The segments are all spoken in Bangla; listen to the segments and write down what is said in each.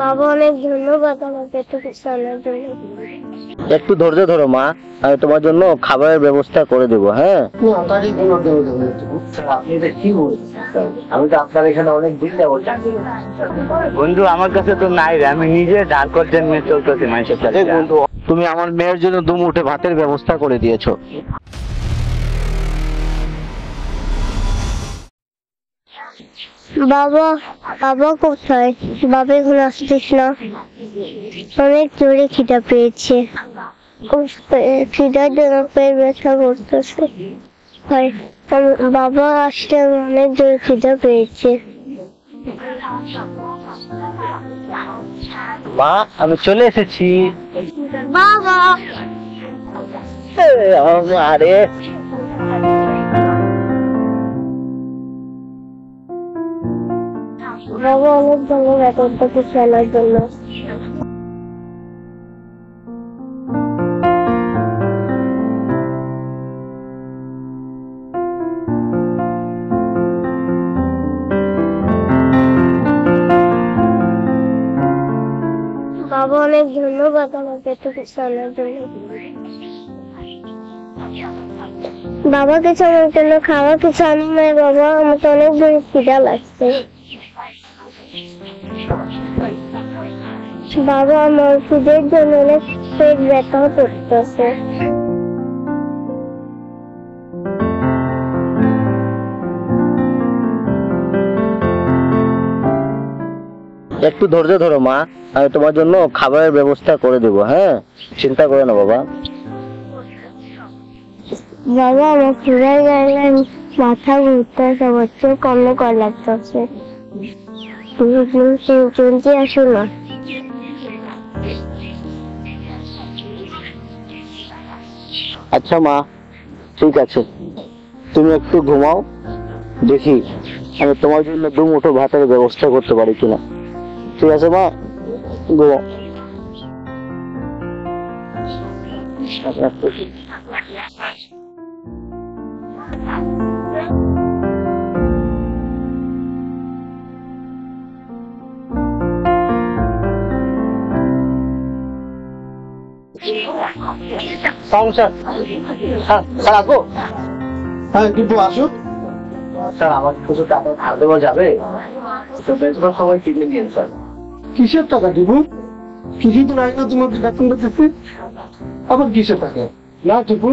বাবা অনেক ধন্যবাদ আমাকে এত কিছু আনার জন্য। একটু ধৈর্য ধরো মা, আমি তোমার জন্য খাবারের ব্যবস্থা করে দেবো। হ্যাঁ, আপনি এটা কি বলছেন? আমি তো আপনার এখানে অনেক দিন যাবো। বন্ধু আমার কাছে তো নাই রে, আমি নিজে ধার করতে নিয়ে চলতেছি মানুষের সাথে। বন্ধু, তুমি আমার মেয়ের জন্য দুমুঠো ভাতের ব্যবস্থা করে দিয়েছো। বাবা, বাবা কোথায়? বাবা এখন আসছিস না, অনেক জোরে খিদা পেয়েছে। খিদার জন্য পেট ব্যথা করতেছে। বাবা আসতে অনেক জোরে খিদা পেয়েছে। মা আমি চলে এসেছি। বাবা, আরে বাবা অনেক ধন্যবাদ এত কিছু আনার জন্য। বাবা অনেক ধন্যবাদ আমাকে এত কিছু আনার জন্য। বাবা কিছু আমার জন্য খাওয়া কিছু আনি নাই বাবা, আমার তো অনেক জোরে খিদা লাগছে। বাবা আমার খিদের জন্য অনেক পেট ব্যথা করতেছে। একটু ধৈর্য ধরো মা, আমি তোমার জন্য খাবারের ব্যবস্থা করে দেবো। হ্যাঁ, চিন্তা করো না বাবা। বাবা আমার খিদে গেলে মাথা ঘুরতেছে, আমার চোখ অন্ধকার লাগতেছে। জলদি আসো না। আচ্ছা মা, ঠিক আছে, তুমি একটু ঘুমাও, দেখি আমি তোমার জন্য দুমুঠো ভাতের ব্যবস্থা করতে পারি কিনা। ঠিক আছে মা, ঘুমাও। সংসার স্যার আসবো। হ্যাঁ কিন্তু আসো। স্যার আমার কিছু টাকা ধার দেওয়া যাবে? তো বেতনের সময় কিনে নিন স্যার। কিসের টাকা দিব? কিছুদিন আগে না তোমাকে বেতন দিতেছি, আবার কিসের টাকা? না টিপু,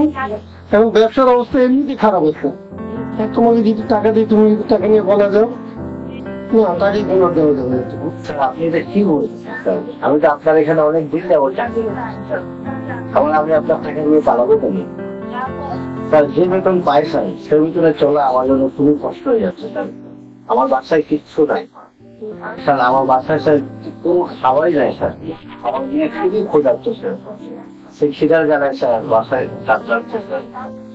এবং ব্যবসার অবস্থা এমনিতে খারাপ হচ্ছে। তোমাকে যদি টাকা দিই, তুমি যদি টাকা নিয়ে বলা যাও না, তাকেই কোনো দেওয়া যাবে না টিপু। স্যার আপনি এটা কি বলছেন? স্যার আমি তো আপনার এখানে অনেক দিন যাবো চাকরি করছি। এখন আমি আপনার টাকা নিয়ে পালাবো কেন? স্যার যে বেতন পাই স্যার, সে বেতনে চলা আমার জন্য খুবই কষ্ট হয়ে যাচ্ছে স্যার। আমার বাসায় কিচ্ছু নাই স্যার, আমার বাসায় স্যার কোনো খাওয়াই নাই স্যার। আমার মেয়ে খুবই ক্ষুধার্ত স্যার, সেই খিদার জ্বালায় স্যার বাসায় কাজ লাগছে স্যার।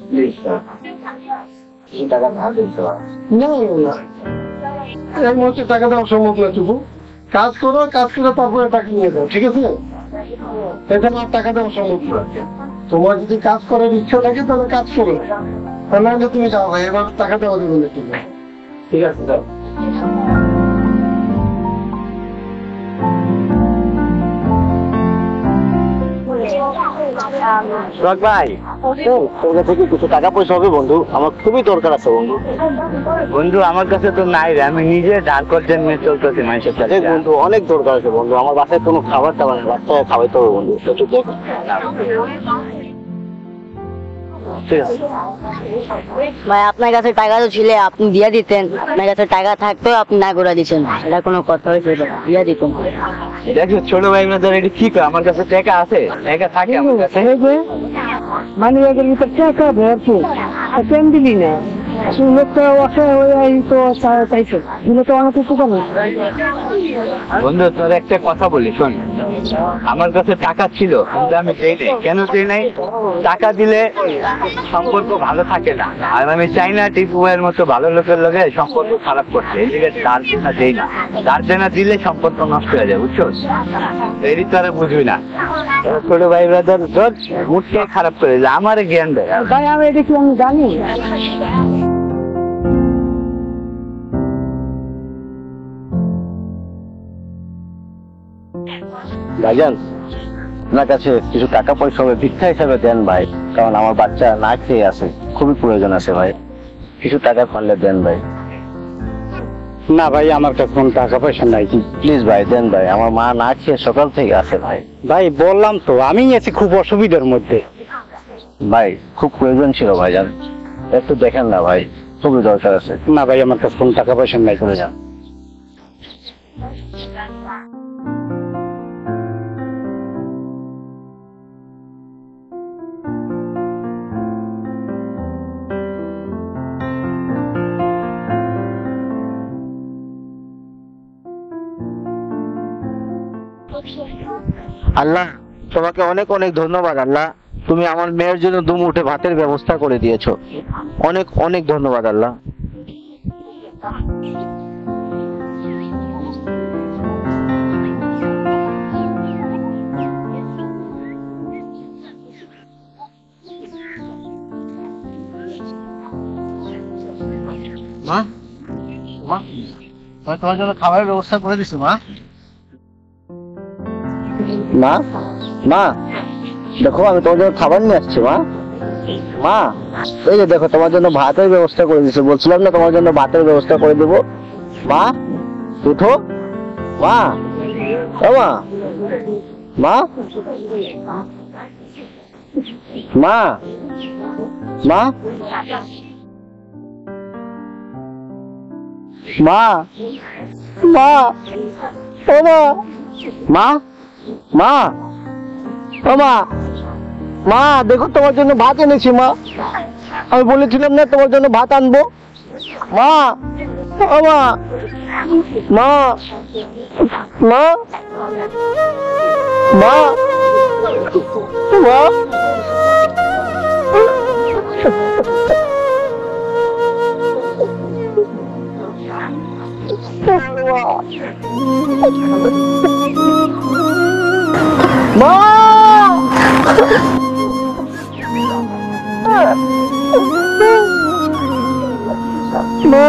প্লিজ স্যার এই টাকা ধার দিতে পারেন। না না, এই মুহূর্তে টাকা দেওয়া সম্ভব না টিপু। কাজ করো, কাজ করে তারপরে টাকা নিয়ে যাও, ঠিক আছে? এখানে আর টাকা দেওয়া সম্ভব না। তোমার যদি কাজ করার ইচ্ছা থাকে তাহলে কাজ করো, তা নাহলে তুমি যাও ভাই, এবার টাকা দেওয়া দেবে না টিপু। ঠিক আছে স্যার। সোহাগ ভাই, তোর কাছে কি কিছু টাকা পয়সা হবে বন্ধু? আমার খুবই দরকার আছে বন্ধু। বন্ধু আমার কাছে তো নাই রে, আমি নিজে ধার করতে নিয়ে চলতেছি মানুষের সাথে। বন্ধু অনেক দরকার আছে বন্ধু, আমার বাসায় কোনো খাবার টাবার নেই, বাচ্চাকে খাওয়াইতে হবে বন্ধু। একটু দেখ। ঠিক আছে ভাই, আপনার কাছে টাকা তো ছিল, আপনি দিয়ে দিতেন। আপনার কাছে টাকা থাকতেও আপনি না করে দিচ্ছেন, এটা কোনো কথা হয়েছে? দিয়ে দিতেন। দেখো ছোট ভাই ব্রাদার, এটা কি করে? আমার কাছে টাকা আছে, টাকা থাকে আমার কাছে। মানে টাকা ভরপুর, কেন দিলি না? লোকটা অসহায় হয়ে তো চাইছে, দিলে তো অনেক কিছু কমে। বন্ধু তোর একটা কথা বলি শোন, আমার কাছে টাকা ছিল কিন্তু আমি দেই নাই। কেন দেই নাই? টাকা দিলে সম্পর্ক ভালো থাকে না, আর আমি চাই না টিপু ভাইয়ের মতো ভালো লোকের লগে সম্পর্ক খারাপ করতে। এদিকে তার দেনা দেই না, তার দেনা দিলে সম্পর্ক নষ্ট হয়ে যায়, বুঝছো? এরই তো আর বুঝবি না। ছোট ভাই ব্রাদার রোজ মুডকে খারাপ করে যায়, আমার জ্ঞান দেয়। ভাই আমি এটা কি আমি জানি? ভাইজান, আপনার কাছে কিছু টাকা পয়সা হবে ভিক্ষা হিসাবে দেন ভাই, কারণ আমার বাচ্চা না খেয়ে আছে, খুবই প্রয়োজন আছে ভাই, কিছু টাকা পারলে দেন ভাই। না ভাই, আমার কাছে কোনো টাকা পয়সা নাই। প্লিজ ভাই দেন ভাই, আমার মা না খেয়ে সকাল থেকে আছে ভাই। ভাই বললাম তো, আমি আছি খুব অসুবিধার মধ্যে। ভাই খুব প্রয়োজন ছিল ভাইজান, একটু দেখেন না ভাই, খুবই দরকার আছে। না ভাই, আমার কাছে কোনো টাকা পয়সা নাই। চলে যান। আল্লাহ তোমাকে অনেক অনেক ধন্যবাদ আল্লাহ, তুমি আমার মেয়ের জন্য দুমুঠো ভাতের ব্যবস্থা করে দিয়েছো, অনেক অনেক ধন্যবাদ আল্লাহ। মা, মা, আমি তোমার জন্য খাবারের ব্যবস্থা করে দিছি মা। মা, মা দেখো আমি তোমার জন্য খাবার নিয়ে আসছি মা। মা এই যে দেখো তোমার জন্য ভাতের ব্যবস্থা করে দিচ্ছি, বলছিলাম না তোমার জন্য ভাতের ব্যবস্থা করে দেবো। মা উঠো, মা ও মা, মা মা মা মা মা ও মা, মা মা ও মা, মা দেখো তোমার জন্য ভাত এনেছি মা, আমি বলেছিলাম না তোমার জন্য ভাত আনবো। মা ও মা, মা মা মা মা মা